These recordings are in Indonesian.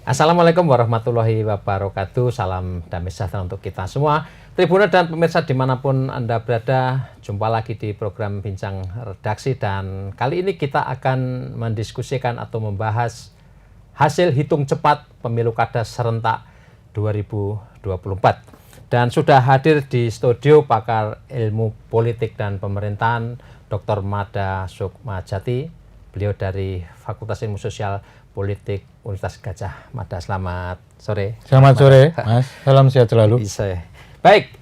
Assalamualaikum warahmatullahi wabarakatuh. Salam damai sejahtera untuk kita semua. Tribuna dan pemirsa dimanapun Anda berada, jumpa lagi di program Bincang Redaksi. Dan kali ini kita akan mendiskusikan atau membahas hasil hitung cepat pemilu kada serentak 2024. Dan sudah hadir di studio pakar ilmu politik dan pemerintahan Dr. Mada Sukmajati. Beliau dari Fakultas Ilmu Sosial Politik Universitas Gadjah Mada. Selamat sore. Selamat sore, Mas. Salam sehat selalu. Baik,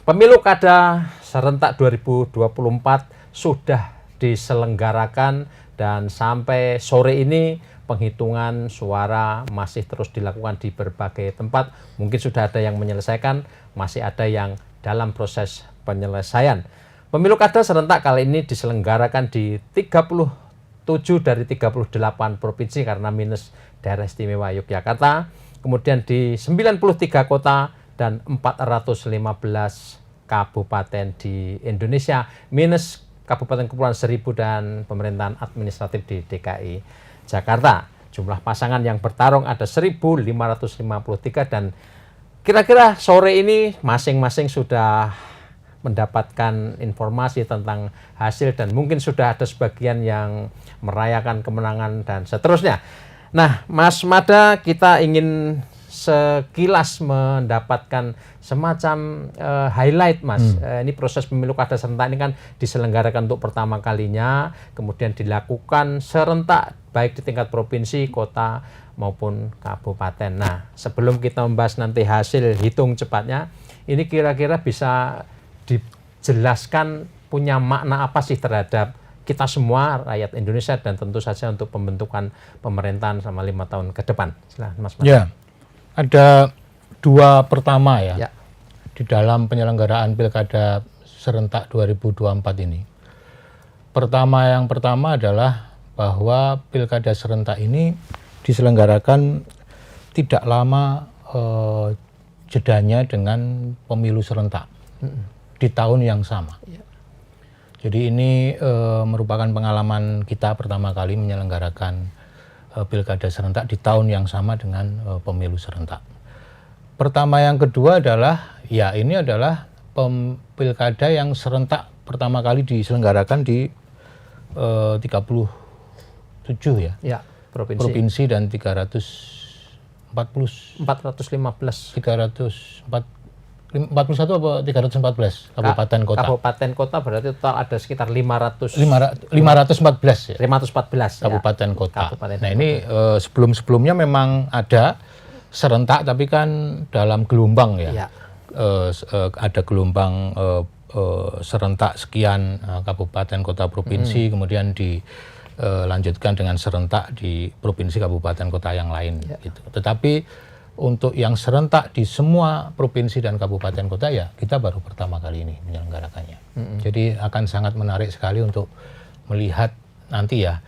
pemilu kada serentak 2024 sudah diselenggarakan dan sampai sore ini penghitungan suara masih terus dilakukan di berbagai tempat. Mungkin sudah ada yang menyelesaikan, masih ada yang dalam proses penyelesaian. Pemilu kada serentak kali ini diselenggarakan di 37 dari 38 provinsi karena minus daerah istimewa Yogyakarta. Kemudian di 93 kota dan 415 kabupaten di Indonesia, minus kabupaten kepulauan seribu dan pemerintahan administratif di DKI Jakarta. Jumlah pasangan yang bertarung ada 1.553 dan kira-kira sore ini masing-masing sudah mendapatkan informasi tentang hasil dan mungkin sudah ada sebagian yang merayakan kemenangan dan seterusnya. Nah, Mas Mada, kita ingin sekilas mendapatkan semacam highlight, Mas. Ini proses pemilu kada serentak ini kan diselenggarakan untuk pertama kalinya, kemudian dilakukan serentak baik di tingkat provinsi, kota maupun kabupaten. Nah, sebelum kita membahas nanti hasil hitung cepatnya, ini kira-kira bisa dijelaskan punya makna apa sih terhadap kita semua rakyat Indonesia dan tentu saja untuk pembentukan pemerintahan selama 5 tahun ke depan. Silahkan, Mas Mada. Ya, ada dua pertama ya di dalam penyelenggaraan Pilkada serentak 2024 ini. Yang pertama adalah bahwa Pilkada serentak ini diselenggarakan tidak lama jedanya dengan pemilu serentak di tahun yang sama. Jadi ini merupakan pengalaman kita pertama kali menyelenggarakan Pilkada serentak di tahun yang sama dengan pemilu serentak. Yang kedua adalah, ya ini adalah Pilkada yang serentak pertama kali diselenggarakan di 37 ya, provinsi dan 41 atau 314 kabupaten kota. Kabupaten kota berarti total ada sekitar 514 ya. 514 kabupaten kota. Nah, ini sebelum-sebelumnya memang ada serentak tapi kan dalam gelombang ya. Ada gelombang serentak sekian kabupaten kota provinsi, kemudian dilanjutkan dengan serentak di provinsi kabupaten kota yang lain gitu. Tetapi untuk yang serentak di semua provinsi dan kabupaten kota ya kita baru pertama kali ini menyelenggarakannya. Jadi akan sangat menarik sekali untuk melihat nanti ya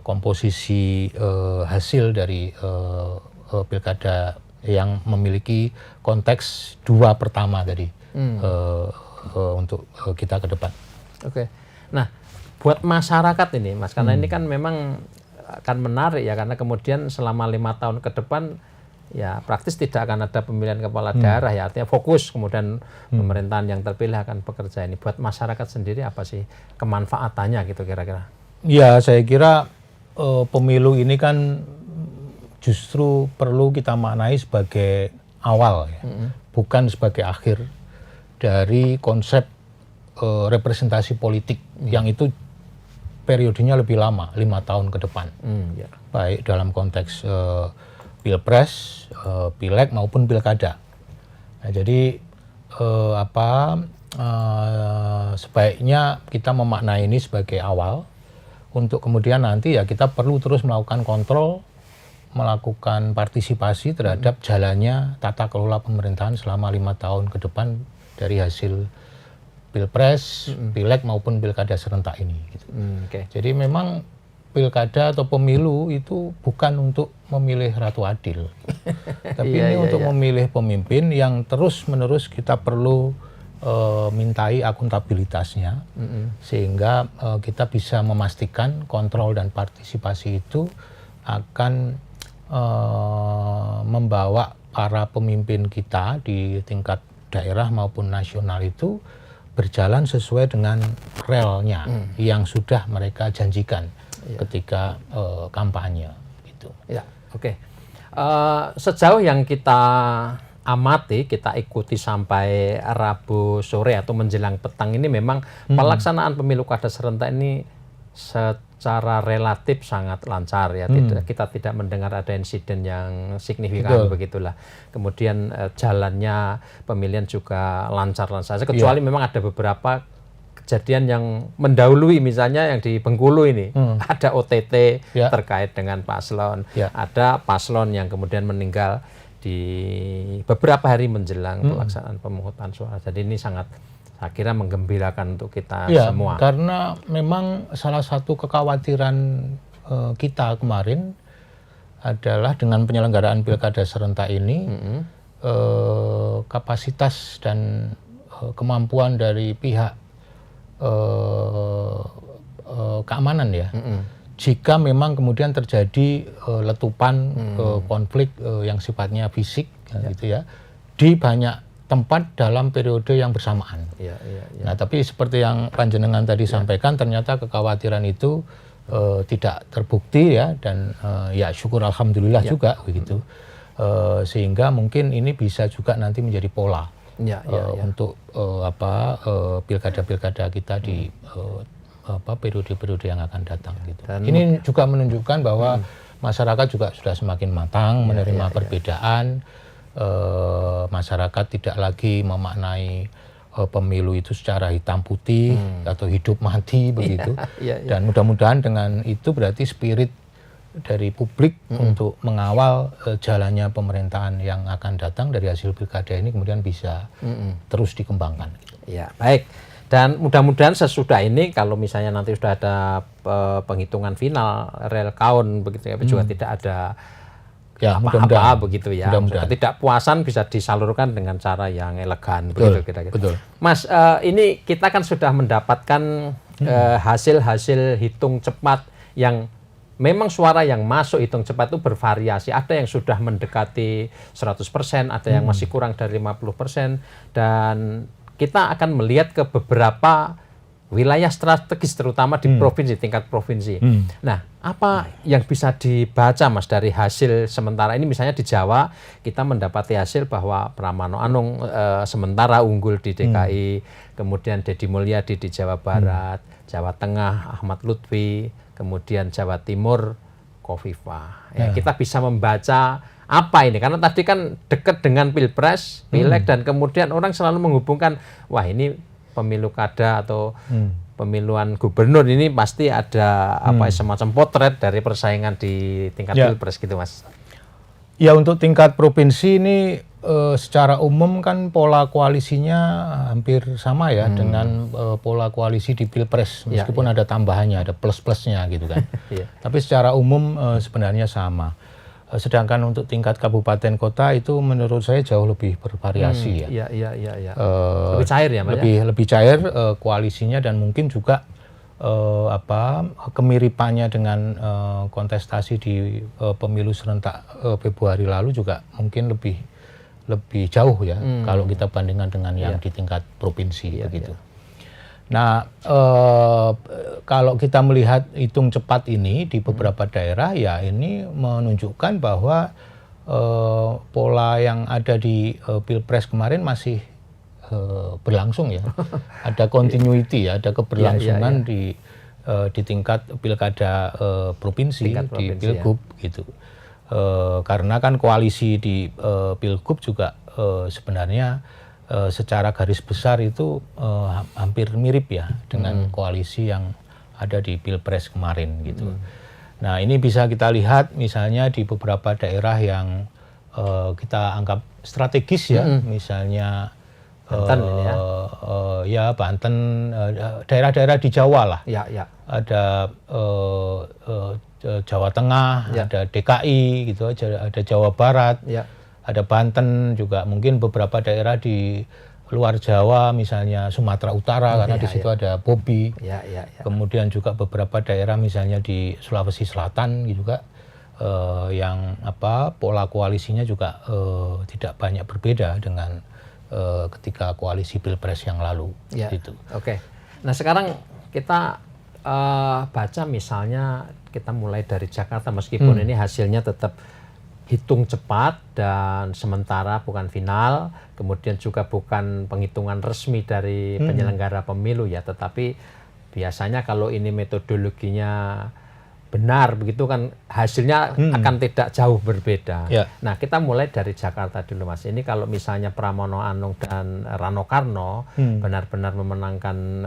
komposisi hasil dari pilkada yang memiliki konteks dua pertama tadi untuk kita ke depan. Oke. Nah, buat masyarakat ini, Mas, karena ini kan memang akan menarik ya, karena kemudian selama 5 tahun ke depan ya praktis tidak akan ada pemilihan kepala daerah ya, artinya fokus kemudian pemerintahan yang terpilih akan bekerja. Ini buat masyarakat sendiri apa sih kemanfaatannya gitu kira-kira? Ya, saya kira pemilu ini kan justru perlu kita maknai sebagai awal ya, bukan sebagai akhir dari konsep representasi politik yang itu periodenya lebih lama, 5 tahun ke depan. Baik dalam konteks Pilpres, Pileg maupun Pilkada. Nah, jadi sebaiknya kita memaknai ini sebagai awal untuk kemudian nanti ya kita perlu terus melakukan kontrol, melakukan partisipasi terhadap jalannya tata kelola pemerintahan selama 5 tahun ke depan dari hasil Pilpres, Pileg maupun Pilkada serentak ini. Gitu. Jadi memang pilkada atau pemilu itu bukan untuk memilih ratu adil, tapi ini untuk memilih pemimpin yang terus-menerus kita perlu mintai akuntabilitasnya, sehingga kita bisa memastikan kontrol dan partisipasi itu akan membawa para pemimpin kita di tingkat daerah maupun nasional itu berjalan sesuai dengan relnya yang sudah mereka janjikan ketika kampanye gitu. Ya, oke. Sejauh yang kita amati, kita ikuti sampai Rabu sore atau menjelang petang ini memang pelaksanaan pemilu kada serentak ini secara relatif sangat lancar ya. Kita tidak mendengar ada insiden yang signifikan begitulah. Kemudian jalannya pemilihan juga lancar-lancar saja, kecuali memang ada beberapa kejadian yang mendahului, misalnya yang di Bengkulu ini ada OTT terkait dengan paslon, ada paslon yang kemudian meninggal di beberapa hari menjelang pelaksanaan pemungutan suara. Jadi ini sangat, saya kira, menggembirakan untuk kita semua. Karena memang salah satu kekhawatiran kita kemarin adalah dengan penyelenggaraan pilkada serentak ini, kapasitas dan kemampuan dari pihak keamanan ya. Jika memang kemudian terjadi letupan konflik yang sifatnya fisik gitu ya, di banyak tempat dalam periode yang bersamaan. Nah, tapi seperti yang panjenengan tadi sampaikan, ternyata kekhawatiran itu tidak terbukti ya, dan ya syukur alhamdulillah juga begitu. Sehingga mungkin ini bisa juga nanti menjadi pola untuk pilkada-pilkada kita di periode-periode yang akan datang gitu. Dan ini juga menunjukkan bahwa masyarakat juga sudah semakin matang menerima perbedaan. Masyarakat tidak lagi memaknai pemilu itu secara hitam putih atau hidup mati begitu. Dan mudah-mudahan dengan itu berarti spirit dari publik untuk mengawal jalannya pemerintahan yang akan datang dari hasil pilkada ini kemudian bisa terus dikembangkan. Ya, baik. Dan mudah-mudahan sesudah ini, kalau misalnya nanti sudah ada penghitungan final, real count begitu ya, juga tidak ada apa-apa begitu ya. Ketidakpuasan bisa disalurkan dengan cara yang elegan begitu kira-kira. Betul. Mas, ini kita kan sudah mendapatkan hasil-hasil hitung cepat yang memang suara yang masuk hitung cepat itu bervariasi. Ada yang sudah mendekati 100%, ada yang masih kurang dari 50%, dan kita akan melihat ke beberapa wilayah strategis terutama di provinsi, tingkat provinsi. Nah, apa yang bisa dibaca Mas dari hasil sementara ini? Misalnya di Jawa kita mendapati hasil bahwa Pramano Anung sementara unggul di DKI, kemudian Deddy Mulyadi di Jawa Barat, Jawa Tengah Ahmad Lutfi, kemudian Jawa Timur Khofifah. Ya, kita bisa membaca apa ini? Karena tadi kan dekat dengan Pilpres, Pileg, dan kemudian orang selalu menghubungkan, wah ini pemilu kada atau pemiluan gubernur ini pasti ada semacam potret dari persaingan di tingkat Pilpres gitu Mas. Ya, untuk tingkat provinsi ini secara umum kan pola koalisinya hampir sama ya dengan pola koalisi di Pilpres, meskipun ada tambahannya, ada plus-plusnya gitu kan. Tapi secara umum sebenarnya sama. Sedangkan untuk tingkat kabupaten kota itu menurut saya jauh lebih bervariasi ya. Lebih cair ya, Mas. Lebih cair koalisinya, dan mungkin juga kemiripannya dengan kontestasi di pemilu serentak Februari lalu juga mungkin lebih jauh ya kalau kita bandingkan dengan yang di tingkat provinsi begitu. Nah, kalau kita melihat hitung cepat ini di beberapa daerah, ya ini menunjukkan bahwa pola yang ada di Pilpres kemarin masih berlangsung ya. Ada continuity ya, ada keberlangsungan di tingkat pilkada provinsi, di Pilgub gitu. Karena kan koalisi di Pilgub juga sebenarnya secara garis besar itu hampir mirip ya dengan koalisi yang ada di Pilpres kemarin gitu. Nah, ini bisa kita lihat misalnya di beberapa daerah yang kita anggap strategis ya, misalnya Banten Banten, daerah-daerah di Jawa lah. Ada Jawa Tengah, ada DKI gitu, ada Jawa Barat. Ada Banten juga, mungkin beberapa daerah di luar Jawa, misalnya Sumatera Utara, karena di situ ada Bobi. Kemudian juga beberapa daerah misalnya di Sulawesi Selatan juga, yang pola koalisinya juga tidak banyak berbeda dengan ketika koalisi Pilpres yang lalu. Ya. Gitu. Oke. Nah sekarang kita baca misalnya kita mulai dari Jakarta, meskipun ini hasilnya tetap hitung cepat dan sementara bukan final, kemudian juga bukan penghitungan resmi dari penyelenggara pemilu ya, tetapi biasanya kalau ini metodologinya benar begitu kan hasilnya akan tidak jauh berbeda. Ya. Nah kita mulai dari Jakarta dulu Mas. Ini kalau misalnya Pramono Anung dan Rano Karno benar-benar memenangkan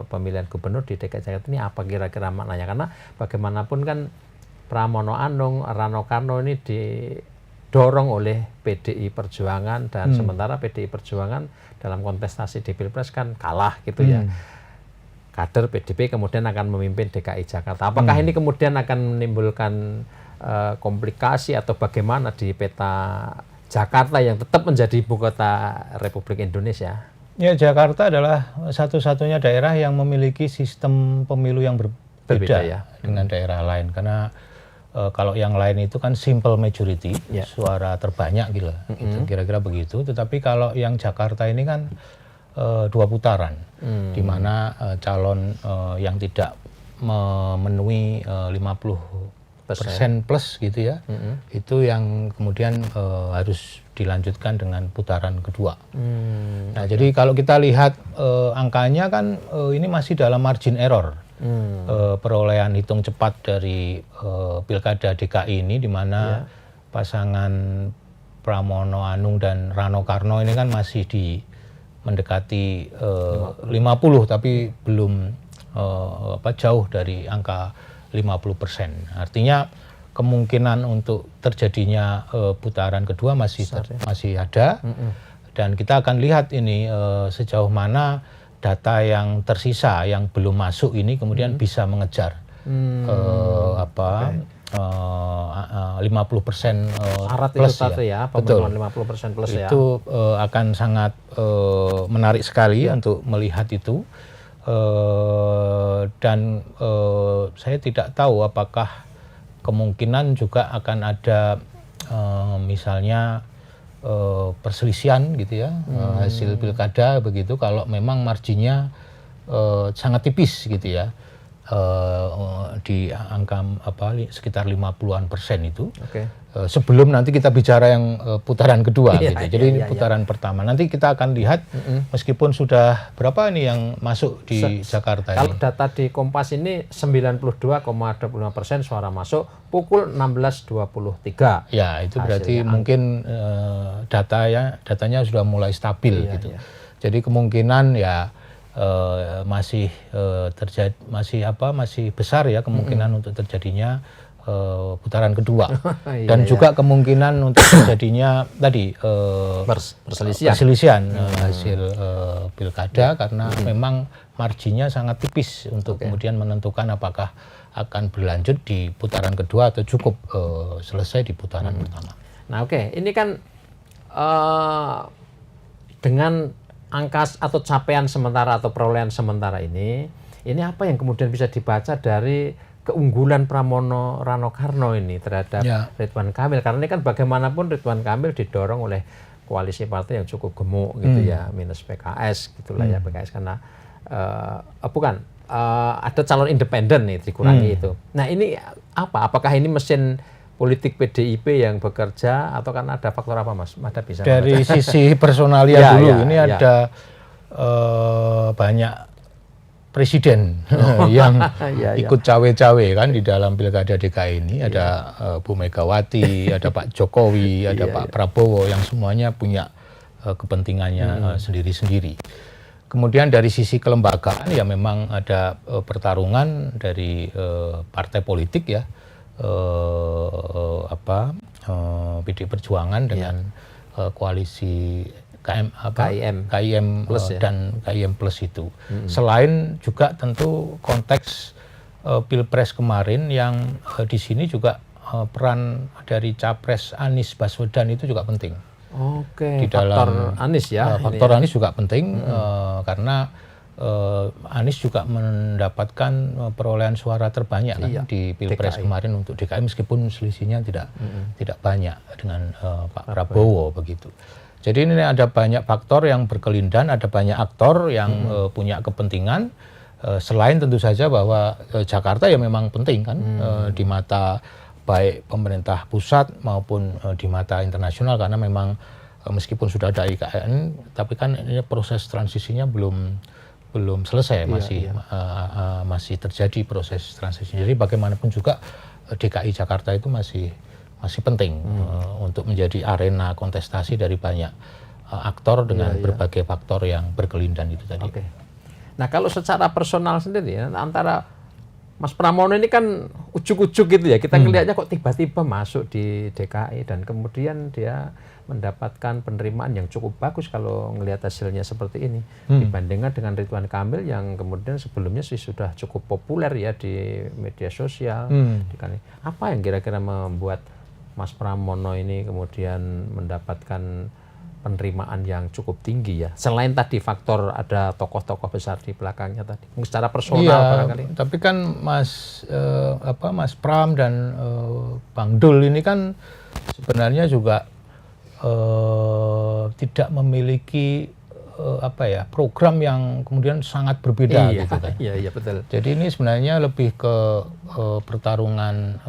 pemilihan gubernur di DKI Jakarta, ini apa kira-kira maknanya? Karena bagaimanapun kan Pramono Anung, Rano Karno ini didorong oleh PDI Perjuangan dan sementara PDI Perjuangan dalam kontestasi di Pilpres kan kalah gitu ya. Kader PDIP kemudian akan memimpin DKI Jakarta. Apakah ini kemudian akan menimbulkan komplikasi atau bagaimana di peta Jakarta yang tetap menjadi ibu kota Republik Indonesia? Ya, Jakarta adalah satu-satunya daerah yang memiliki sistem pemilu yang berbeda ya dengan daerah lain. Karena kalau yang lain itu kan simple majority, suara terbanyak gitu, kira-kira begitu. Tetapi kalau yang Jakarta ini kan 2 putaran, di mana calon yang tidak memenuhi 50% plus gitu ya, itu yang kemudian harus dilanjutkan dengan putaran kedua. Nah, jadi kalau kita lihat angkanya kan ini masih dalam margin error. Perolehan hitung cepat dari Pilkada DKI ini, di mana pasangan Pramono Anung dan Rano Karno ini kan masih mendekati 50 tapi belum jauh dari angka 50%. Artinya kemungkinan untuk terjadinya putaran kedua masih ada. Dan kita akan lihat ini sejauh mana data yang tersisa yang belum masuk ini kemudian bisa mengejar 50% syarat plus itu tadi ya, pemenuhan 50% plus ya. Itu akan sangat menarik sekali untuk melihat itu. Dan saya tidak tahu apakah kemungkinan juga akan ada misalnya perselisihan gitu ya, hasil pilkada begitu, kalau memang marginnya sangat tipis gitu ya, di angka sekitar 50-an% itu. Sebelum nanti kita bicara yang putaran kedua gitu. Jadi putaran pertama nanti kita akan lihat meskipun sudah berapa ini yang masuk di Jakarta kalau ini. Data di Kompas ini 92,25% suara masuk pukul 16.23. Ya, itu berarti mungkin datanya sudah mulai stabil gitu. Jadi kemungkinan ya masih besar ya kemungkinan untuk terjadinya putaran kedua. Dan juga kemungkinan untuk terjadinya tadi perselisihan hasil pilkada karena memang marginnya sangat tipis untuk kemudian menentukan apakah akan berlanjut di putaran kedua atau cukup selesai di putaran pertama. Nah ini kan dengan angka atau capaian sementara atau perolehan sementara ini apa yang kemudian bisa dibaca dari keunggulan Pramono Rano Karno ini terhadap Ridwan Kamil? Karena ini kan bagaimanapun Ridwan Kamil didorong oleh koalisi partai yang cukup gemuk gitu ya, minus PKS gitulah ya, PKS karena ada calon independen nih dikurangi itu. Nah ini apakah ini mesin politik PDIP yang bekerja atau kan ada faktor apa Mas? Ada bisa dari sisi personalia dulu ini ada banyak presiden yang ikut cawe-cawe kan di dalam Pilkada DKI ini. Ada Bu Megawati, ada Pak Jokowi, ada Pak Prabowo yang semuanya punya kepentingannya sendiri-sendiri. Kemudian dari sisi kelembagaan ya memang ada pertarungan dari partai politik ya, PDI Perjuangan dengan koalisi KIM plus dan KIM plus itu. Selain juga tentu konteks Pilpres kemarin yang di sini juga peran dari Capres Anies Baswedan itu juga penting. Di dalam faktor Anies ya. Faktor Anies juga penting karena Anies juga mendapatkan perolehan suara terbanyak kan di Pilpres kemarin untuk DKI, meskipun selisihnya tidak banyak dengan Pak Prabowo begitu. Jadi ini ada banyak faktor yang berkelindan, ada banyak aktor yang punya kepentingan. Selain tentu saja bahwa Jakarta ya memang penting kan di mata baik pemerintah pusat maupun di mata internasional, karena memang meskipun sudah ada IKN, tapi kan ini proses transisinya belum selesai, masih terjadi proses transisi. Jadi bagaimanapun juga DKI Jakarta itu masih penting untuk menjadi arena kontestasi dari banyak aktor dengan berbagai faktor yang berkelindan itu tadi. Oke. Nah, kalau secara personal sendiri ya, antara Mas Pramono ini kan ujuk-ujuk gitu ya, kita ngelihatnya kok tiba-tiba masuk di DKI dan kemudian dia mendapatkan penerimaan yang cukup bagus kalau ngelihat hasilnya seperti ini dibandingkan dengan Ridwan Kamil yang kemudian sebelumnya sih sudah cukup populer ya di media sosial. Apa yang kira-kira membuat Mas Pramono ini kemudian mendapatkan penerimaan yang cukup tinggi ya, selain tadi faktor ada tokoh-tokoh besar di belakangnya tadi, secara personal barangkali. Tapi kan Mas Pram dan Bang Dul ini kan sebenarnya juga tidak memiliki program yang kemudian sangat berbeda gitu kan. Iya, betul. Jadi ini sebenarnya lebih ke pertarungan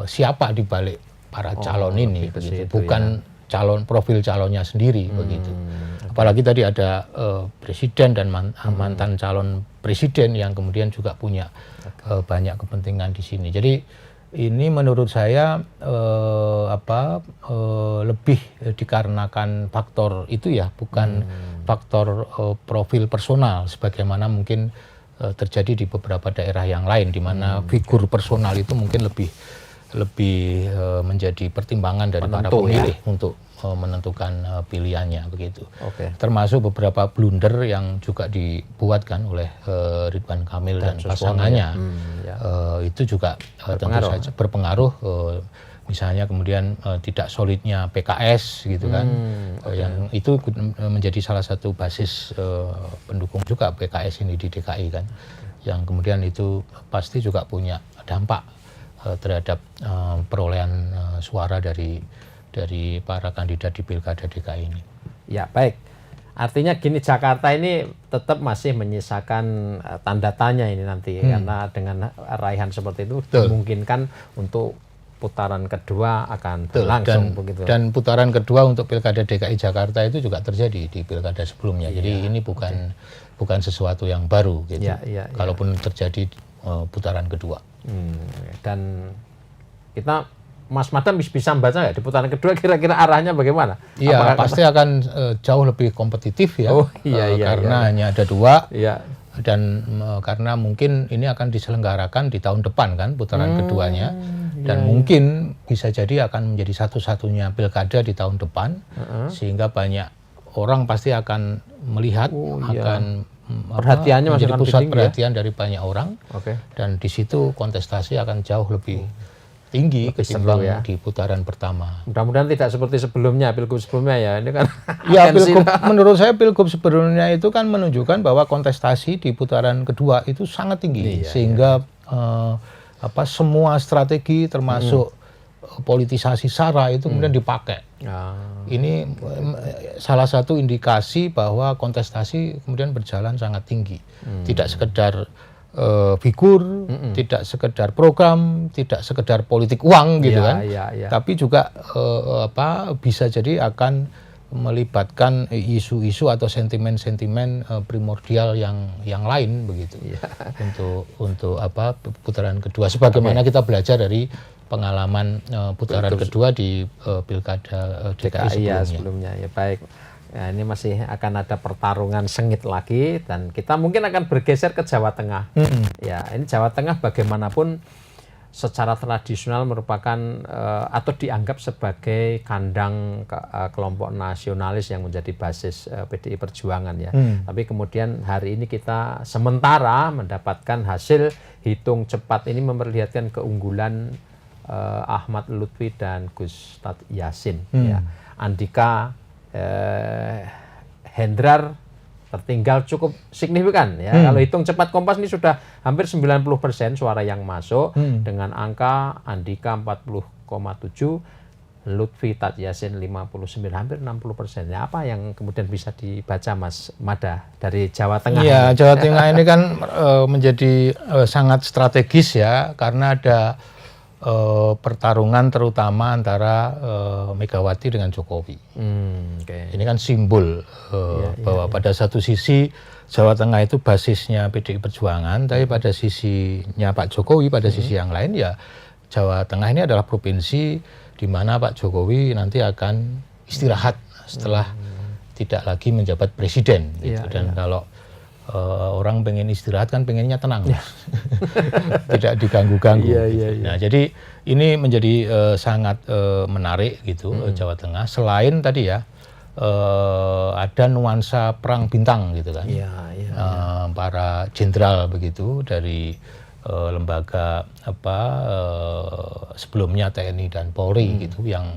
siapa di balik para calon ini begitu. Bukan calon, profil calonnya sendiri begitu. Apalagi tadi ada presiden dan mantan calon presiden yang kemudian juga punya banyak kepentingan di sini. Jadi ini menurut saya lebih dikarenakan faktor itu ya, bukan faktor profil personal sebagaimana mungkin terjadi di beberapa daerah yang lain di mana figur personal itu mungkin lebih menjadi pertimbangan dari para pemilih untuk menentukan pilihannya begitu. Termasuk beberapa blunder yang juga dibuatkan oleh Ridwan Kamil dan pasangannya. Itu juga tentu saja berpengaruh, misalnya kemudian tidak solidnya PKS gitu kan. Yang itu menjadi salah satu basis pendukung juga PKS ini di DKI kan. Yang kemudian itu pasti juga punya dampak terhadap perolehan suara dari para kandidat di Pilkada DKI ini. Ya, baik. Artinya gini, Jakarta ini tetap masih menyisakan tanda tanya ini nanti karena dengan raihan seperti itu dimungkinkan untuk putaran kedua akan berlangsung begitu. Dan putaran kedua untuk Pilkada DKI Jakarta itu juga terjadi di pilkada sebelumnya. Jadi ini bukan sesuatu yang baru gitu. Kalaupun terjadi putaran kedua. Dan kita Mas Madam bisa membaca nggak di putaran kedua kira-kira arahnya bagaimana? Iya, pasti akan jauh lebih kompetitif ya. Karena hanya ada dua. Dan karena mungkin ini akan diselenggarakan di tahun depan kan putaran keduanya. Dan mungkin bisa jadi akan menjadi satu-satunya pilkada di tahun depan. Sehingga banyak orang pasti akan melihat, akan perhatiannya menjadi pusat perhatian dari banyak orang. Dan di situ kontestasi akan jauh lebih tinggi ketimbang di putaran pertama. Mudah-mudahan tidak seperti sebelumnya, pilgub sebelumnya ya. Ini kan menurut saya pilgub sebelumnya itu kan menunjukkan bahwa kontestasi di putaran kedua itu sangat tinggi, sehingga semua strategi termasuk politisasi SARA itu kemudian dipakai. Ini salah satu indikasi bahwa kontestasi kemudian berjalan sangat tinggi. Tidak sekedar figur, tidak sekedar program, tidak sekedar politik uang gitu kan. Tapi juga bisa jadi akan melibatkan isu-isu atau sentimen-sentimen primordial yang lain begitu. Untuk putaran kedua sebagaimana kita belajar dari pengalaman putaran kedua di Pilkada DKI sebelumnya. Ya, baik. Ya, ini masih akan ada pertarungan sengit lagi dan kita mungkin akan bergeser ke Jawa Tengah. Ya, ini Jawa Tengah bagaimanapun secara tradisional merupakan atau dianggap sebagai kandang kelompok nasionalis yang menjadi basis PDI Perjuangan ya. Tapi kemudian hari ini kita sementara mendapatkan hasil hitung cepat ini memperlihatkan keunggulan Ahmad Lutfi dan Gus Yassin. Ya. Andika Hendrar tertinggal cukup signifikan ya. Kalau hitung cepat Kompas ini sudah hampir 90% suara yang masuk dengan angka Andika 40,7, Lutfi Tajiasin 59, hampir 60%. Ya, apa yang kemudian bisa dibaca Mas Mada dari Jawa Tengah? Ya, Jawa Tengah ini kan menjadi sangat strategis ya, karena ada pertarungan terutama antara Megawati dengan Jokowi. Okay. Ini kan simbol bahwa pada satu sisi Jawa Tengah itu basisnya PDI Perjuangan, tapi pada sisinya Pak Jokowi, pada sisi yang lain ya Jawa Tengah ini adalah provinsi di mana Pak Jokowi nanti akan istirahat setelah tidak lagi menjabat presiden. Gitu. Dan kalau orang pengen istirahat kan pengennya tenang, tidak diganggu-ganggu. Nah, jadi ini menjadi sangat menarik gitu Jawa Tengah. Selain tadi ya ada nuansa perang bintang gitu kan, para jenderal begitu dari lembaga sebelumnya TNI dan Polri gitu, yang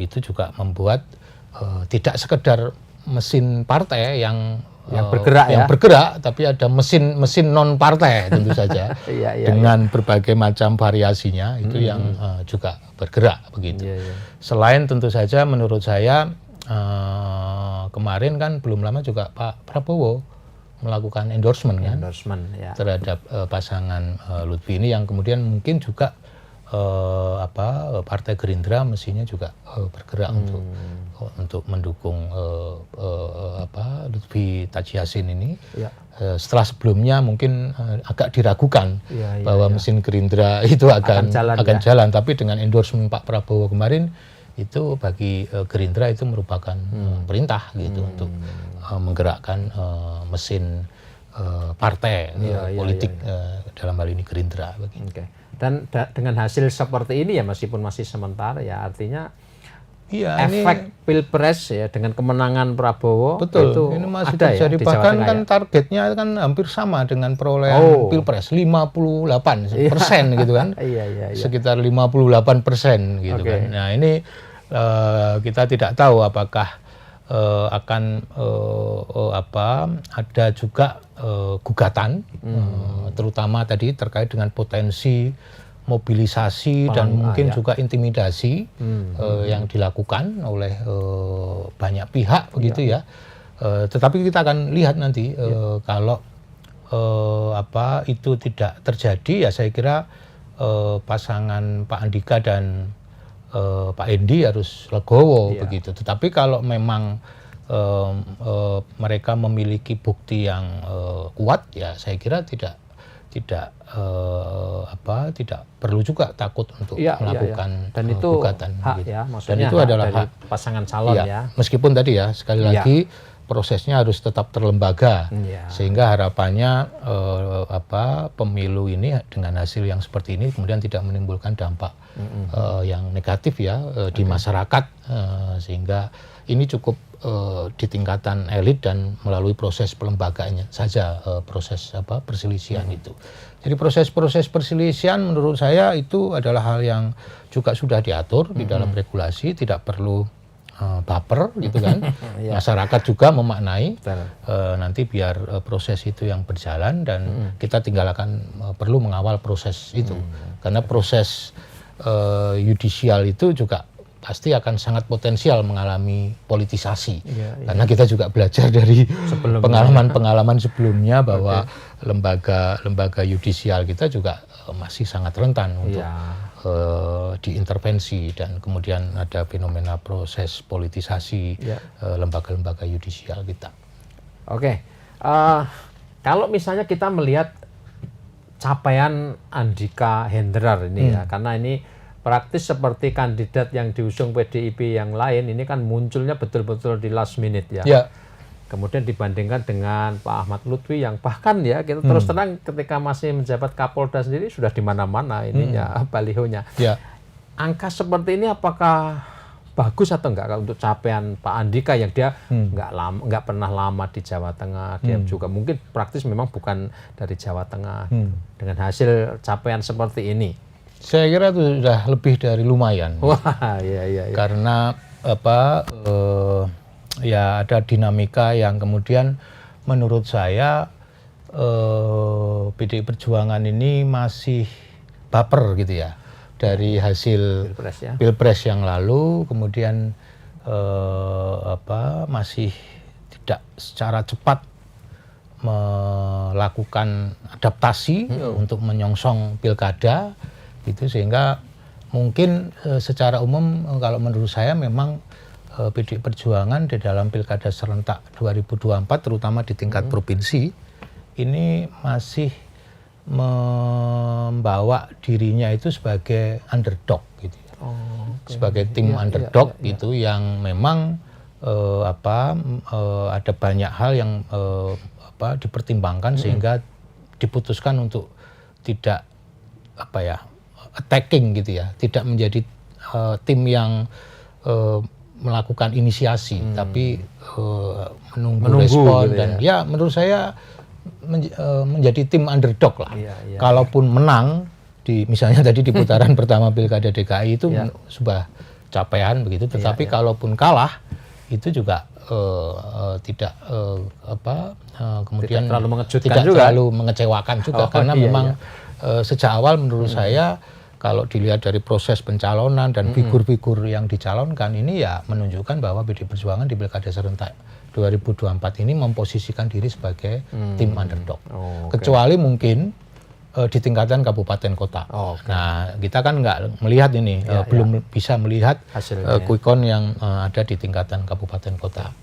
itu juga membuat tidak sekedar mesin partai yang bergerak, tapi ada mesin non partai tentu saja dengan berbagai macam variasinya itu yang juga bergerak begitu. Selain tentu saja menurut saya kemarin kan belum lama juga Pak Prabowo melakukan endorsement kan terhadap pasangan Lutfi ini, yang kemudian mungkin juga Partai Gerindra mestinya juga bergerak untuk mendukung Lutfi Tajiasin ini. Setelah sebelumnya mungkin agak diragukan bahwa mesin Gerindra itu akan jalan, tapi dengan endorsement Pak Prabowo kemarin itu bagi Gerindra itu merupakan perintah gitu untuk menggerakkan mesin partai politik dalam hal ini Gerindra. Dan dengan hasil seperti ini ya, meskipun masih sementara ya, artinya efek pilpres ya dengan kemenangan Prabowo itu ini masih ada terjadi, ya, bahkan kan targetnya kan hampir sama dengan perolehan pilpres 58% gitu kan, sekitar 58% gitu kan. Nah ini kita tidak tahu apakah akan ada juga gugatan, terutama tadi terkait dengan potensi mobilisasi dan mungkin juga intimidasi yang dilakukan oleh banyak pihak begitu ya. Tetapi kita akan lihat nanti kalau itu tidak terjadi ya, saya kira pasangan Pak Andika dan Pak Endi harus legowo begitu. Tetapi kalau memang mereka memiliki bukti yang kuat ya, saya kira tidak perlu juga takut untuk melakukan dan itu gugatan hak gitu. Ya, dan itu adalah hak pasangan calon ya. Meskipun tadi ya sekali lagi prosesnya harus tetap terlembaga, sehingga harapannya pemilu ini dengan hasil yang seperti ini kemudian tidak menimbulkan dampak yang negatif ya di masyarakat, sehingga ini cukup di tingkatan elit dan melalui proses pelembagaannya saja proses perselisihan itu. Jadi proses-proses perselisihan menurut saya itu adalah hal yang juga sudah diatur di dalam regulasi, tidak perlu baper gitu kan. Masyarakat juga memaknai nanti biar proses itu yang berjalan, dan kita tinggal akan perlu mengawal proses itu, karena proses yudisial itu juga pasti akan sangat potensial mengalami politisasi, karena kita juga belajar dari pengalaman-pengalaman sebelumnya bahwa lembaga yudisial kita juga masih sangat rentan untuk diintervensi, dan kemudian ada fenomena proses politisasi lembaga-lembaga yudisial kita. Kalau misalnya kita melihat capaian Andika Hendrar ini ya, karena ini praktis seperti kandidat yang diusung PDIP yang lain, ini kan munculnya betul-betul di last minute ya. Kemudian dibandingkan dengan Pak Ahmad Lutfi yang bahkan ya kita terus terang ketika masih menjabat Kapolda sendiri sudah di mana-mana ininya balihonya. Angka seperti ini apakah bagus atau enggak untuk capaian Pak Andika yang dia enggak pernah lama di Jawa Tengah, dia juga mungkin praktis memang bukan dari Jawa Tengah. Dengan hasil capaian seperti ini, saya kira itu sudah lebih dari lumayan. Wah, iya. Karena ya ada dinamika yang kemudian menurut saya PDI Perjuangan ini masih baper gitu ya dari hasil Pilpres yang lalu, kemudian masih tidak secara cepat melakukan adaptasi untuk menyongsong pilkada gitu, sehingga mungkin secara umum kalau menurut saya memang PDI Perjuangan di dalam pilkada serentak 2024 terutama di tingkat provinsi ini masih membawa dirinya itu sebagai underdog gitu ya. Sebagai tim underdog gitu yang memang ada banyak hal yang dipertimbangkan sehingga diputuskan untuk tidak attacking gitu ya, tidak menjadi tim yang melakukan inisiasi, tapi menunggu respon gitu dan ya menurut saya menjadi tim underdog lah. Kalaupun menang misalnya tadi di putaran pertama Pilkada DKI itu sebuah capaian begitu, tetapi kalaupun kalah itu juga tidak kemudian terlalu mengejutkan tidak juga. terlalu mengecewakan juga karena memang sejak awal menurut saya kalau dilihat dari proses pencalonan dan figur-figur yang dicalonkan ini ya menunjukkan bahwa PDI Perjuangan di Pilkada serentak 2024 ini memposisikan diri sebagai tim underdog. Kecuali mungkin di tingkatan kabupaten kota. Nah, kita kan nggak melihat ini, belum bisa melihat quick count yang ada di tingkatan kabupaten kota.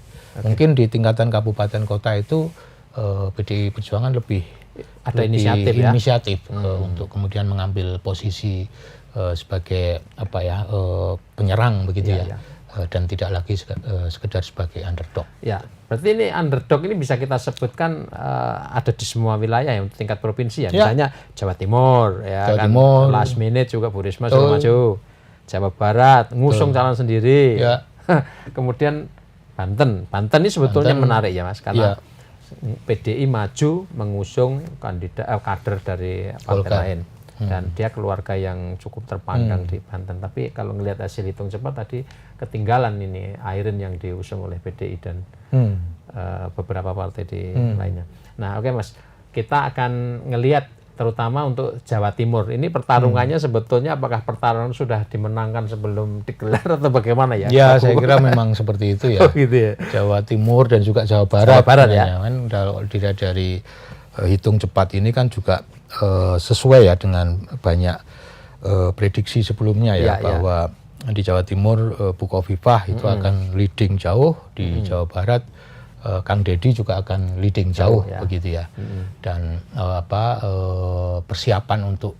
Mungkin di tingkatan kabupaten kota itu PDI Perjuangan lebih inisiatif untuk kemudian mengambil posisi sebagai penyerang begitu ya. Dan tidak lagi sekedar sebagai underdog. Ya, berarti ini underdog ini bisa kita sebutkan ada di semua wilayah ya untuk tingkat provinsi ya. Misalnya Jawa Timur ya Jawa kan Timur. Last minute juga Bu Risma sudah maju. Jawa Barat ngusung calon sendiri. Ya. Kemudian Banten ini sebetulnya menarik ya Mas karena PDI maju mengusung kader dari partai lain. Dan dia keluarga yang cukup terpandang di Banten. Tapi kalau ngelihat hasil hitung cepat tadi ketinggalan ini Airin yang diusung oleh PDI dan beberapa partai di lainnya. Nah oke Mas, kita akan ngelihat terutama untuk Jawa Timur. Ini pertarungannya sebetulnya apakah pertarungan sudah dimenangkan sebelum digelar atau bagaimana ya? Ya saya kira memang seperti itu ya. Gitu ya. Jawa Timur dan juga Jawa Barat. Jawa Barat ya. Kan kalau dilihat dari hitung cepat ini kan juga sesuai ya dengan banyak prediksi sebelumnya ya, bahwa di Jawa Timur Bu Khofifah itu akan leading jauh, di Jawa Barat Kang Deddy juga akan leading jauh begitu ya. Dan persiapan untuk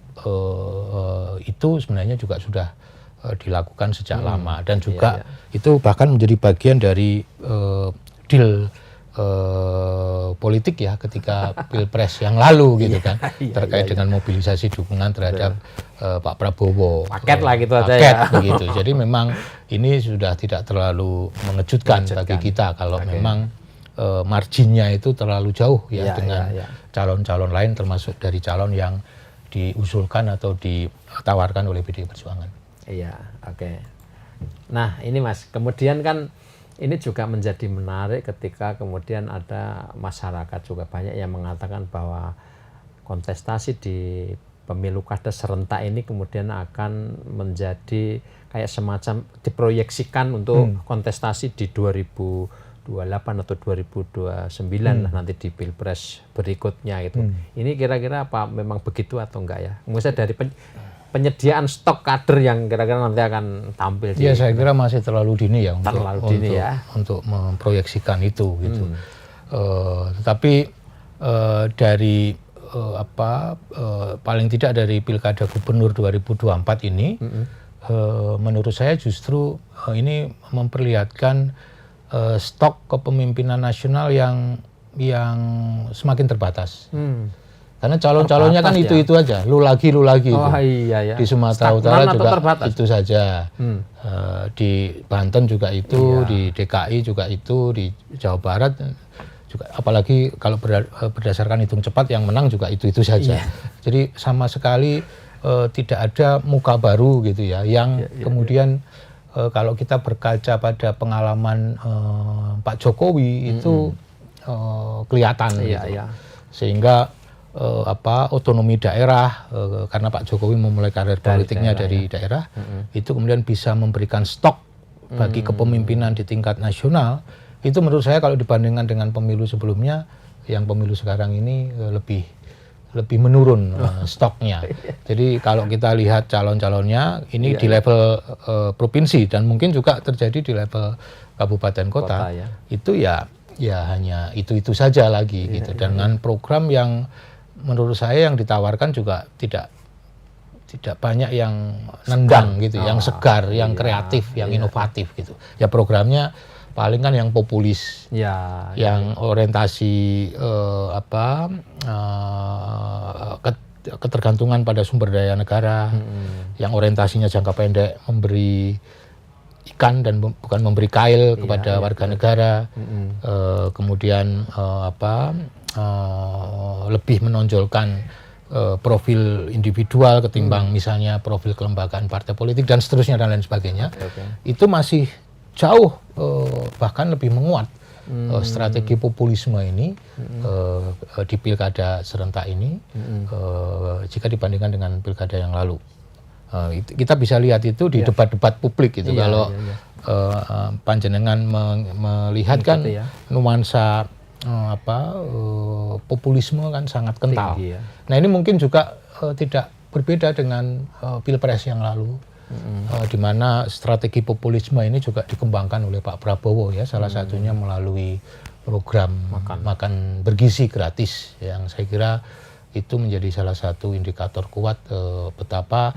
itu sebenarnya juga sudah dilakukan sejak lama dan juga itu bahkan menjadi bagian dari deal politik ya ketika Pilpres yang lalu gitu kan, terkait dengan mobilisasi dukungan terhadap Pak Prabowo. Paket lah gitu aja ya. Begitu. Jadi memang ini sudah tidak terlalu mengejutkan bagi kita kalau memang marginnya itu terlalu jauh ya dengan calon-calon lain termasuk dari calon yang diusulkan atau ditawarkan oleh PDI Perjuangan. Iya, oke. Nah ini Mas, kemudian kan ini juga menjadi menarik ketika kemudian ada masyarakat juga banyak yang mengatakan bahwa kontestasi di pemilu kada serentak ini kemudian akan menjadi kayak semacam diproyeksikan untuk kontestasi di 2028 atau 2029 lah nanti di Pilpres berikutnya gitu. Ini kira-kira apa memang begitu atau enggak ya? Maksudnya dari penyediaan stok kader yang kira-kira nanti akan tampil di saya kira masih terlalu dini ya untuk memproyeksikan itu gitu. Tetapi dari paling tidak dari Pilkada Gubernur 2024 ini menurut saya justru ini memperlihatkan stok kepemimpinan nasional yang semakin terbatas. Karena calon-calonnya kan itu-itu aja, lu lagi itu. Di Sumatera Utara juga itu saja, di Banten juga itu, di DKI juga itu, di Jawa Barat juga, apalagi kalau berdasarkan hitung cepat yang menang juga itu-itu saja. Jadi sama sekali tidak ada muka baru gitu ya, yang kemudian kalau kita berkaca pada pengalaman Pak Jokowi itu kelihatan gitu. Sehingga otonomi daerah, karena Pak Jokowi memulai karir politiknya dari daerah, itu kemudian bisa memberikan stok bagi kepemimpinan di tingkat nasional. Itu menurut saya kalau dibandingkan dengan pemilu sebelumnya, yang pemilu sekarang ini lebih menurun stoknya. Jadi kalau kita lihat calon-calonnya ini di level provinsi dan mungkin juga terjadi di level kabupaten kota itu ya hanya itu saja lagi gitu. Dengan program yang menurut saya yang ditawarkan juga tidak banyak yang nendang gitu, yang segar, yang kreatif, yang inovatif gitu. Ya programnya paling kan yang populis, yang orientasi ketergantungan pada sumber daya negara, yang orientasinya jangka pendek, memberi ikan dan bukan memberi kail kepada warga negara, kemudian lebih menonjolkan profil individual ketimbang misalnya profil kelembagaan partai politik dan seterusnya dan lain sebagainya. Itu masih jauh bahkan lebih menguat strategi populisme ini di pilkada serentak ini jika dibandingkan dengan pilkada yang lalu. Kita bisa lihat itu di debat-debat publik gitu. Kalau panjenengan melihat kan nuansa populisme kan sangat kental. Nah ini mungkin juga tidak berbeda dengan pilpres yang lalu, di mana strategi populisme ini juga dikembangkan oleh Pak Prabowo ya, salah satunya melalui program makan bergizi gratis, yang saya kira itu menjadi salah satu indikator kuat betapa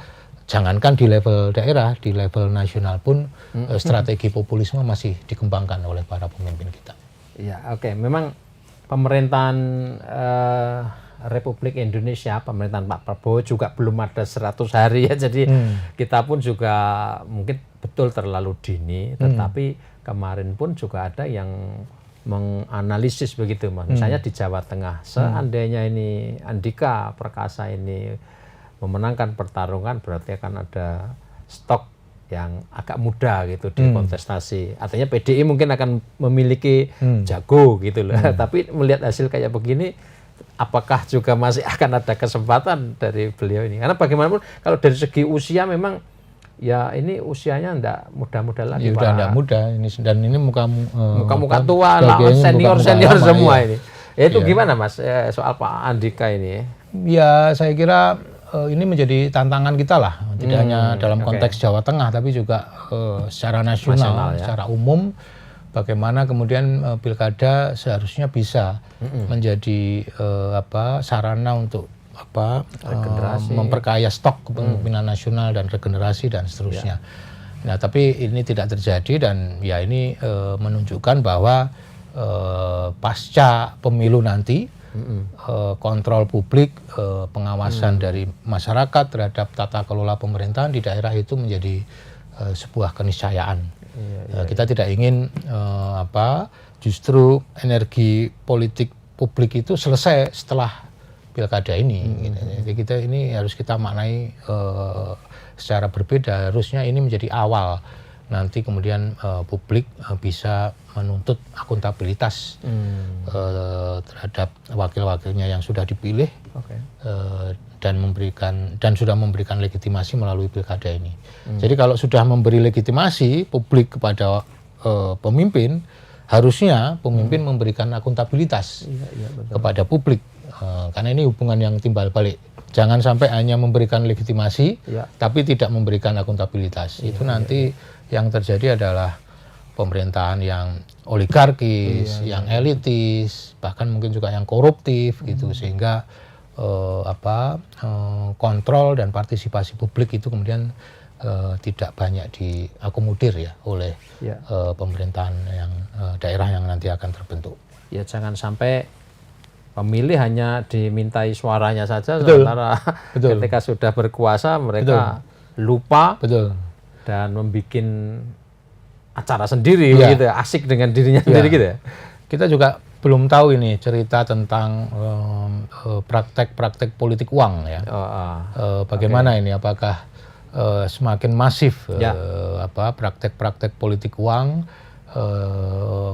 jangankan di level daerah, di level nasional pun strategi populisme masih dikembangkan oleh para pemimpin kita. Ya, memang pemerintahan Republik Indonesia, pemerintahan Pak Prabowo juga belum ada 100 hari ya, jadi kita pun juga mungkin betul terlalu dini, tetapi kemarin pun juga ada yang menganalisis begitu Mas. Misalnya di Jawa Tengah, seandainya ini Andika Perkasa ini memenangkan pertarungan, berarti akan ada stok yang agak muda gitu di kontestasi. Artinya PDI mungkin akan memiliki jago gitu loh. Tapi melihat hasil kayak begini, apakah juga masih akan ada kesempatan dari beliau ini? Karena bagaimanapun kalau dari segi usia memang ya ini usianya enggak muda-muda lagi. Ya udah enggak muda ini, dan ini muka-muka tua, senior semua ini. Ya itu gimana Mas soal Pak Andika ini? Ya saya kira ini menjadi tantangan kita lah, tidak hanya dalam konteks Jawa Tengah, tapi juga secara nasional ya? Secara umum, bagaimana kemudian pilkada seharusnya bisa menjadi sarana untuk memperkaya stok kepemimpinan nasional dan regenerasi dan seterusnya. Nah, tapi ini tidak terjadi, dan ya ini menunjukkan bahwa pasca pemilu nanti kontrol publik, pengawasan dari masyarakat terhadap tata kelola pemerintahan di daerah itu menjadi sebuah keniscayaan. Kita tidak ingin justru energi politik publik itu selesai setelah pilkada ini. Jadi kita ini harus kita maknai secara berbeda. Harusnya ini menjadi awal. Nanti kemudian publik bisa menuntut akuntabilitas terhadap wakil-wakilnya yang sudah dipilih dan sudah memberikan legitimasi melalui pilkada ini. Jadi kalau sudah memberi legitimasi publik kepada pemimpin, harusnya pemimpin memberikan akuntabilitas kepada publik, karena ini hubungan yang timbal balik. Jangan sampai hanya memberikan legitimasi tapi tidak memberikan akuntabilitas. Itu nanti yang terjadi adalah pemerintahan yang oligarkis, yang elitis, bahkan mungkin juga yang koruptif gitu, sehingga kontrol dan partisipasi publik itu kemudian tidak banyak diakomodir ya oleh pemerintahan yang daerah yang nanti akan terbentuk. Ya jangan sampai pemilih hanya dimintai suaranya saja, sementara ketika sudah berkuasa mereka lupa dan membuat acara sendiri gitu, asik dengan dirinya sendiri gitu ya. Kita juga belum tahu ini cerita tentang praktek-praktek politik uang ya. Bagaimana ini, apakah semakin masif praktek-praktek politik uang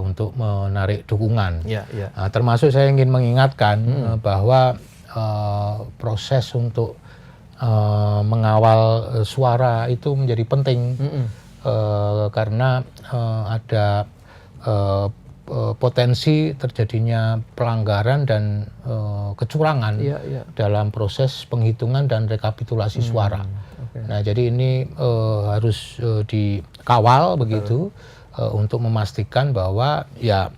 untuk menarik dukungan. Nah, termasuk saya ingin mengingatkan bahwa proses untuk mengawal suara itu menjadi penting karena ada potensi terjadinya pelanggaran dan kecurangan dalam proses penghitungan dan rekapitulasi suara. Nah, jadi ini harus dikawal begitu untuk memastikan bahwa ya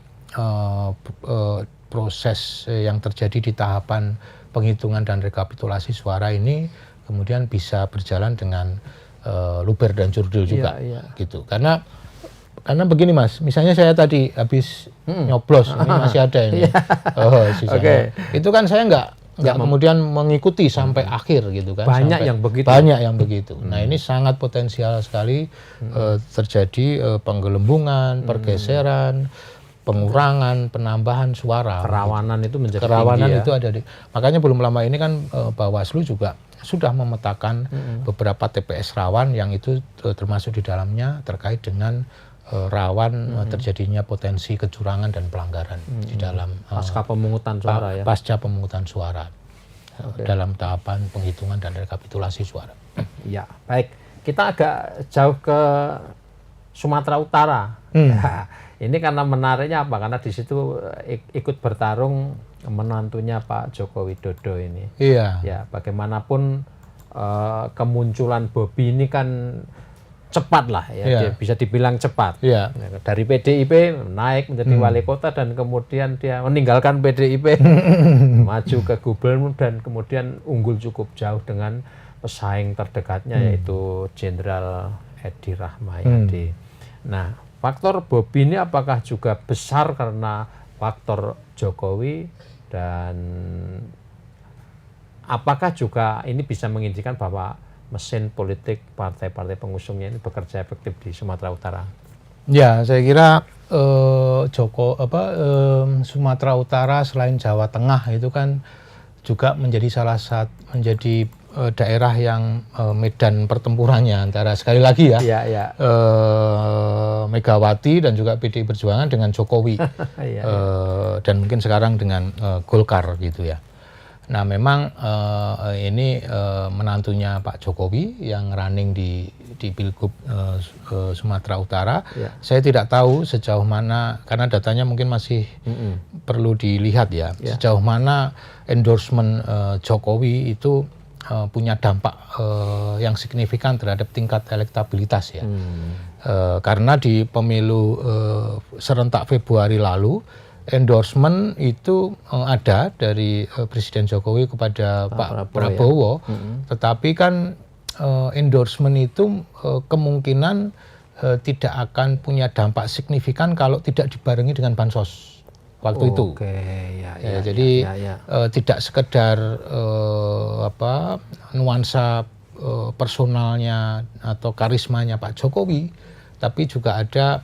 proses yang terjadi di tahapan penghitungan dan rekapitulasi suara ini kemudian bisa berjalan dengan luber dan jurdil juga, gitu. Karena begini Mas, misalnya saya tadi habis nyoblos, ini masih ada ini, itu kan saya nggak kemudian mengikuti sampai akhir gitu kan. Banyak yang begitu. Banyak yang begitu. Nah, ini sangat potensial sekali terjadi penggelembungan, pergeseran, pengurangan, penambahan suara. Kerawanan itu menjadi kerawanan tinggi, itu ada di. Makanya belum lama ini kan Bawaslu juga sudah memetakan beberapa TPS rawan yang itu termasuk di dalamnya terkait dengan rawan terjadinya potensi kecurangan dan pelanggaran di dalam pasca pemungutan suara pasca pemungutan suara dalam tahapan penghitungan dan rekapitulasi suara. Ya, baik. Kita agak jauh ke Sumatera Utara. Nah, ini karena menariknya apa? Karena di situ ikut bertarung menantunya Pak Joko Widodo ini. Iya. Ya, bagaimanapun kemunculan Bobi ini kan cepat lah ya, dia bisa dibilang cepat. Dari PDIP naik menjadi wali kota dan kemudian dia meninggalkan PDIP maju ke gubernur dan kemudian unggul cukup jauh dengan pesaing terdekatnya yaitu Jenderal Edi Rahmayadi. Nah, faktor Bobi ini apakah juga besar karena faktor Jokowi dan apakah juga ini bisa mengindikan bahwa mesin politik partai-partai pengusungnya ini bekerja efektif di Sumatera Utara? Ya, saya kira Sumatera Utara selain Jawa Tengah itu kan juga menjadi daerah yang medan pertempurannya antara sekali lagi Megawati dan juga PDI Perjuangan dengan Jokowi dan mungkin sekarang dengan Golkar gitu ya. Nah, memang ini menantunya Pak Jokowi yang running di Pilgub Sumatera Utara. Saya tidak tahu sejauh mana, karena datanya mungkin masih perlu dilihat sejauh mana endorsement Jokowi itu punya dampak yang signifikan terhadap tingkat elektabilitas ya. Karena di pemilu serentak Februari lalu, endorsement itu ada dari Presiden Jokowi kepada Pak Prabowo, tetapi kan endorsement itu kemungkinan tidak akan punya dampak signifikan kalau tidak dibarengi dengan bansos waktu itu. Jadi tidak sekedar nuansa personalnya atau karismanya Pak Jokowi, tapi juga ada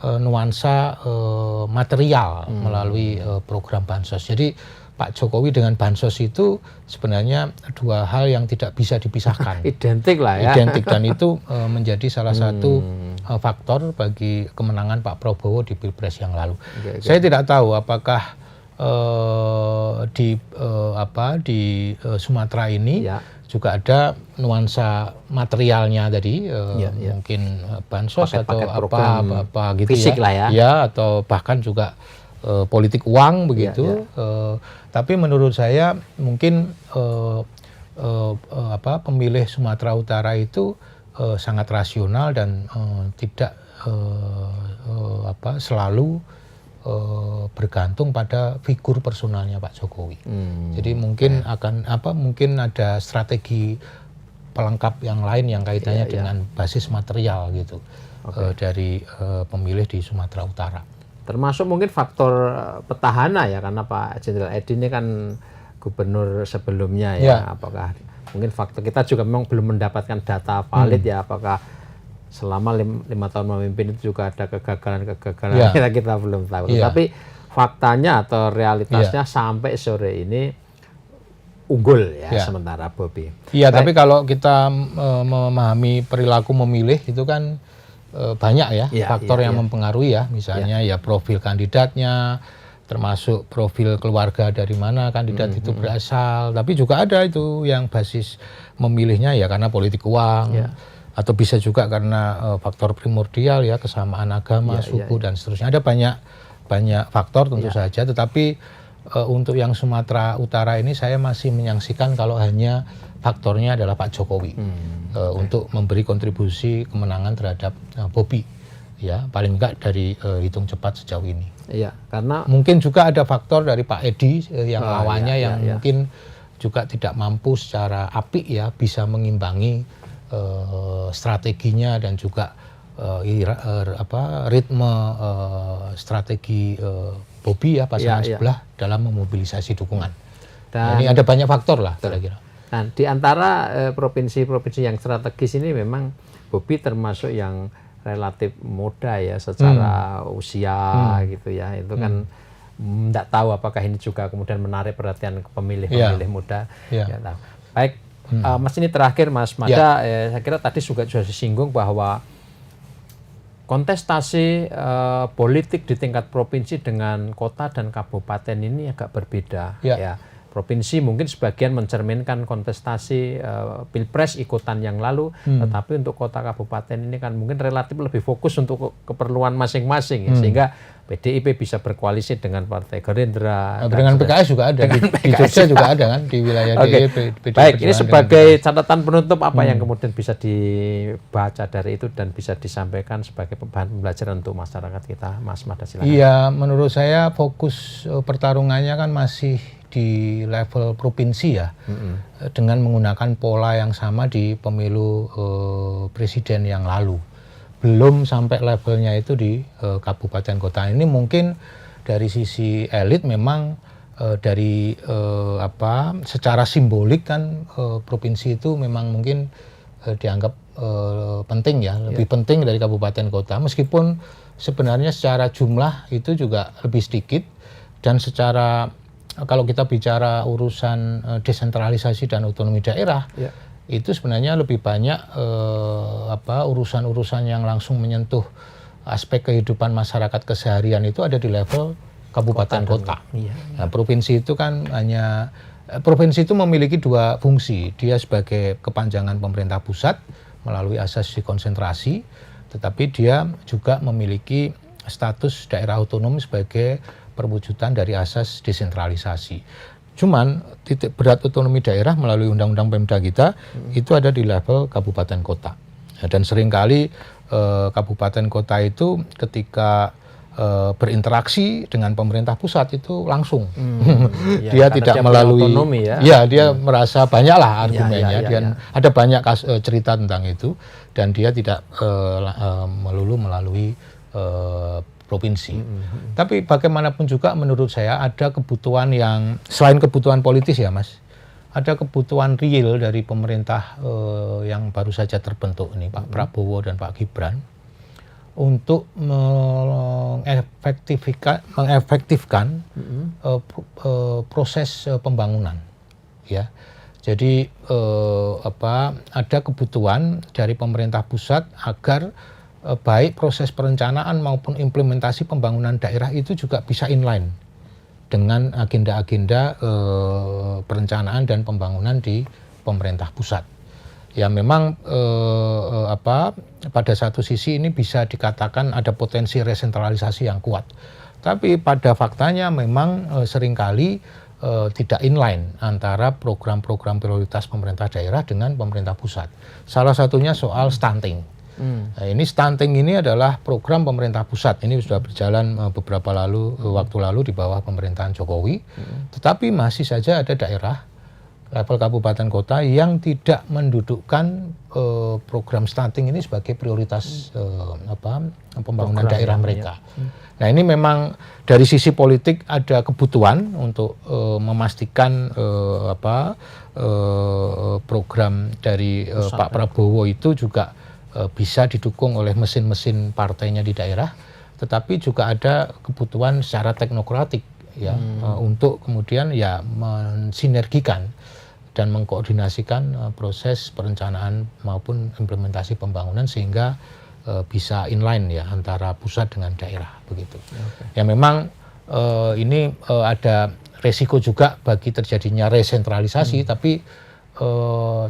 nuansa material melalui program bansos. Jadi Pak Jokowi dengan bansos itu sebenarnya dua hal yang tidak bisa dipisahkan. Identik lah ya. Identik, dan itu menjadi salah satu faktor bagi kemenangan Pak Prabowo di Pilpres yang lalu. Saya tidak tahu apakah di Sumatera ini juga ada nuansa materialnya tadi, mungkin bansos atau apa gitu fisik lah ya, atau bahkan juga politik uang begitu. Tapi menurut saya mungkin pemilih Sumatera Utara itu sangat rasional dan tidak selalu bergantung pada figur personalnya Pak Jokowi. Jadi mungkin mungkin ada strategi pelengkap yang lain yang kaitannya dengan basis material gitu dari pemilih di Sumatera Utara. Termasuk mungkin faktor petahana ya, karena Pak Jenderal Edi ini kan gubernur sebelumnya apakah mungkin faktor, kita juga memang belum mendapatkan data valid apakah selama 5 tahun memimpin itu juga ada kegagalan kita belum tahu. Tapi faktanya atau realitasnya sampai sore ini unggul ya, sementara Bobi. Iya, tapi kalau kita memahami perilaku memilih itu kan banyak ya faktor yang mempengaruhi ya, misalnya ya profil kandidatnya, termasuk profil keluarga dari mana kandidat itu berasal, tapi juga ada itu yang basis memilihnya ya karena politik uang, atau bisa juga karena faktor primordial ya, kesamaan agama, suku dan seterusnya. Ada banyak faktor tentu saja, tetapi untuk yang Sumatera Utara ini saya masih menyaksikan kalau hanya faktornya adalah Pak Jokowi untuk memberi kontribusi kemenangan terhadap Bobi, ya paling enggak dari hitung cepat sejauh ini. Iya, karena mungkin juga ada faktor dari Pak Edi yang lawannya yang mungkin juga tidak mampu secara apik ya bisa mengimbangi strateginya dan juga ritme strategi Bobi ya pasangan sebelah dalam memobilisasi dukungan. Dan ini ada banyak faktor lah kira-kira. Nah, di antara provinsi-provinsi yang strategis ini memang Bobi termasuk yang relatif muda ya secara usia gitu ya. Itu kan tidak tahu apakah ini juga kemudian menarik perhatian pemilih-pemilih muda. Ya, nah. Baik, Mas ini terakhir Mas Mada, saya kira tadi juga sudah disinggung bahwa kontestasi politik di tingkat provinsi dengan kota dan kabupaten ini agak berbeda. Ya. Provinsi mungkin sebagian mencerminkan kontestasi pilpres ikutan yang lalu, tetapi untuk kota kabupaten ini kan mungkin relatif lebih fokus untuk keperluan masing-masing, ya, sehingga PDIP bisa berkoalisi dengan Partai Gerindra. Dengan PKS juga ada, di Jogja juga ada kan, di wilayah PDIP. Baik, ini sebagai catatan penutup apa yang kemudian bisa dibaca dari itu dan bisa disampaikan sebagai bahan pembelajaran untuk masyarakat kita, Mas Mada, silakan. Iya, menurut saya fokus pertarungannya kan masih di level provinsi ya, dengan menggunakan pola yang sama di pemilu presiden yang lalu. Belum sampai levelnya itu di kabupaten kota. Ini mungkin dari sisi elit memang dari secara simbolik kan provinsi itu memang mungkin dianggap penting ya, lebih penting dari kabupaten kota. Meskipun sebenarnya secara jumlah itu juga lebih sedikit, dan secara kalau kita bicara urusan desentralisasi dan otonomi daerah, itu sebenarnya lebih banyak urusan-urusan yang langsung menyentuh aspek kehidupan masyarakat keseharian itu ada di level kabupaten kota. Nah, provinsi itu kan provinsi itu memiliki dua fungsi. Dia sebagai kepanjangan pemerintah pusat melalui asas konsentrasi, tetapi dia juga memiliki status daerah otonom sebagai perwujudan dari asas desentralisasi. Cuman titik berat otonomi daerah melalui undang-undang Pemda kita itu ada di level kabupaten kota. Dan seringkali kabupaten kota itu ketika berinteraksi dengan pemerintah pusat itu langsung. Dia tidak melalui otonomi ya. Dia merasa banyaklah argumennya dan ada banyak cerita tentang itu, dan dia tidak melulu melalui provinsi. Tapi bagaimanapun juga menurut saya ada kebutuhan yang selain kebutuhan politis ya Mas, ada kebutuhan real dari pemerintah yang baru saja terbentuk ini, Pak Prabowo dan Pak Gibran, untuk mengefektifkan proses pembangunan ya. Jadi ada kebutuhan dari pemerintah pusat agar baik proses perencanaan maupun implementasi pembangunan daerah itu juga bisa inline dengan agenda-agenda perencanaan dan pembangunan di pemerintah pusat. Ya memang pada satu sisi ini bisa dikatakan ada potensi resentralisasi yang kuat. Tapi pada faktanya memang seringkali tidak inline antara program-program prioritas pemerintah daerah dengan pemerintah pusat. Salah satunya soal stunting. Nah, ini stunting ini adalah program pemerintah pusat. Ini sudah berjalan beberapa waktu lalu di bawah pemerintahan Jokowi. Tetapi masih saja ada daerah level kabupaten kota yang tidak mendudukkan program stunting ini sebagai prioritas pembangunan program daerah mereka. Nah, ini memang dari sisi politik ada kebutuhan untuk memastikan program dari Pak Prabowo itu juga bisa didukung oleh mesin-mesin partainya di daerah, tetapi juga ada kebutuhan secara teknokratik ya, untuk kemudian ya mensinergikan dan mengkoordinasikan proses perencanaan maupun implementasi pembangunan sehingga bisa inline ya antara pusat dengan daerah begitu. Ya memang ini ada resiko juga bagi terjadinya resentralisasi, tapi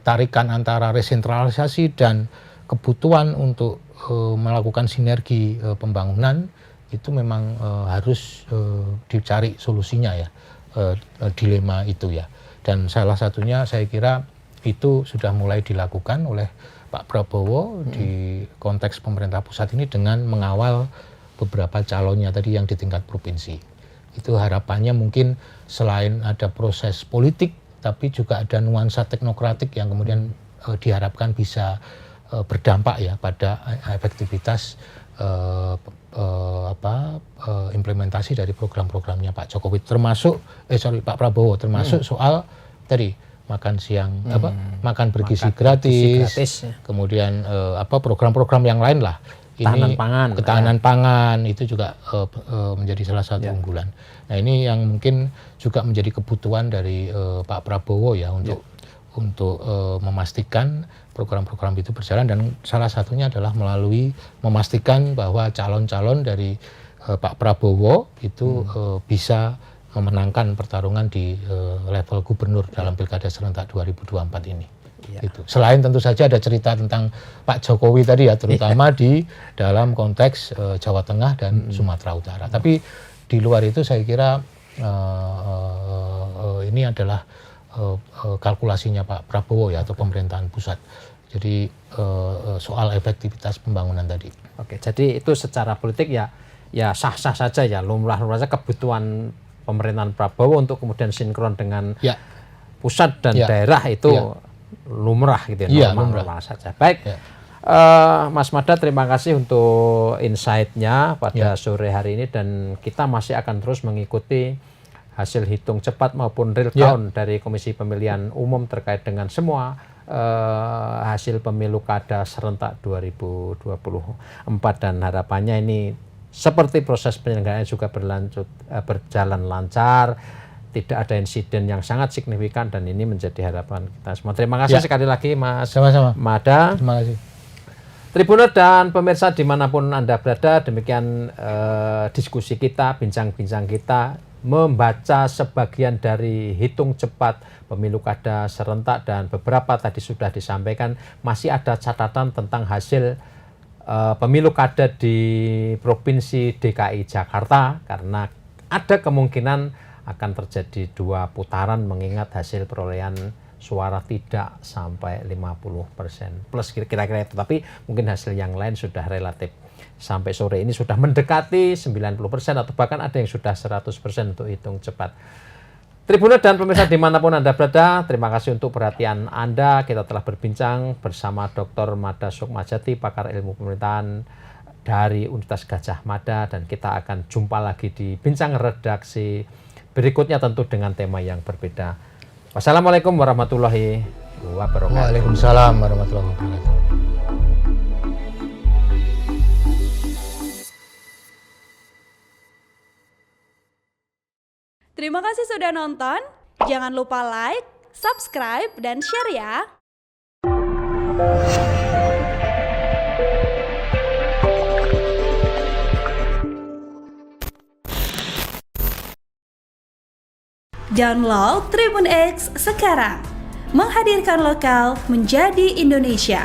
tarikan antara resentralisasi dan kebutuhan untuk melakukan sinergi pembangunan itu memang harus dicari solusinya ya, dilema itu ya. Dan salah satunya saya kira itu sudah mulai dilakukan oleh Pak Prabowo di konteks pemerintah pusat ini dengan mengawal beberapa calonnya tadi yang di tingkat provinsi. Itu harapannya mungkin selain ada proses politik, tapi juga ada nuansa teknokratik yang kemudian diharapkan bisa berdampak ya pada efektivitas implementasi dari program-programnya Pak Jokowi, termasuk Pak Prabowo, termasuk soal tadi makan siang makan bergizi gratis ya. Kemudian program-program yang lain lah, ketahanan pangan itu juga menjadi salah satu unggulan. Nah ini yang mungkin juga menjadi kebutuhan dari Pak Prabowo ya untuk memastikan program-program itu berjalan, dan salah satunya adalah melalui memastikan bahwa calon-calon dari Pak Prabowo itu bisa memenangkan pertarungan di level gubernur dalam Pilkada serentak 2024 ini. Gitu. Selain tentu saja ada cerita tentang Pak Jokowi tadi ya, terutama di dalam konteks Jawa Tengah dan Sumatera Utara. Tapi di luar itu saya kira ini adalah kalkulasinya Pak Prabowo ya, atau pemerintahan pusat. Jadi soal efektivitas pembangunan tadi. Oke, jadi itu secara politik ya sah-sah saja ya, lumrah-lumrah saja kebutuhan pemerintahan Prabowo untuk kemudian sinkron dengan pusat dan daerah itu lumrah gitu ya, normal saja. Baik, Mas Mada, terima kasih untuk insight-nya pada sore hari ini, dan kita masih akan terus mengikuti hasil hitung cepat maupun real count dari Komisi Pemilihan Umum terkait dengan semua hasil pemilu kada serentak 2024, dan harapannya ini seperti proses penyelenggaraan juga berjalan lancar, tidak ada insiden yang sangat signifikan, dan ini menjadi harapan kita semua. Terima kasih sekali lagi Mas Mada. Terima kasih. Tribuners dan pemirsa dimanapun Anda berada, demikian diskusi kita, bincang-bincang kita, membaca sebagian dari hitung cepat pemilu kada serentak, dan beberapa tadi sudah disampaikan. Masih ada catatan tentang hasil pemilu kada di Provinsi DKI Jakarta, karena ada kemungkinan akan terjadi 2 putaran mengingat hasil perolehan suara tidak sampai 50% plus kira-kira itu. Tapi mungkin hasil yang lain sudah relatif sampai sore ini sudah mendekati 90% atau bahkan ada yang sudah 100% untuk hitung cepat. Tribuners dan pemirsa dimanapun Anda berada, terima kasih untuk perhatian Anda. Kita telah berbincang bersama Dr. Mada Sukmajati, pakar ilmu pemerintahan dari Universitas Gadjah Mada, dan kita akan jumpa lagi di bincang redaksi berikutnya tentu dengan tema yang berbeda. Wassalamualaikum warahmatullahi wabarakatuh. Waalaikumsalam warahmatullahi wabarakatuh. Terima kasih sudah nonton. Jangan lupa like, subscribe, dan share ya. Download Tribun X sekarang. Menghadirkan lokal menjadi Indonesia.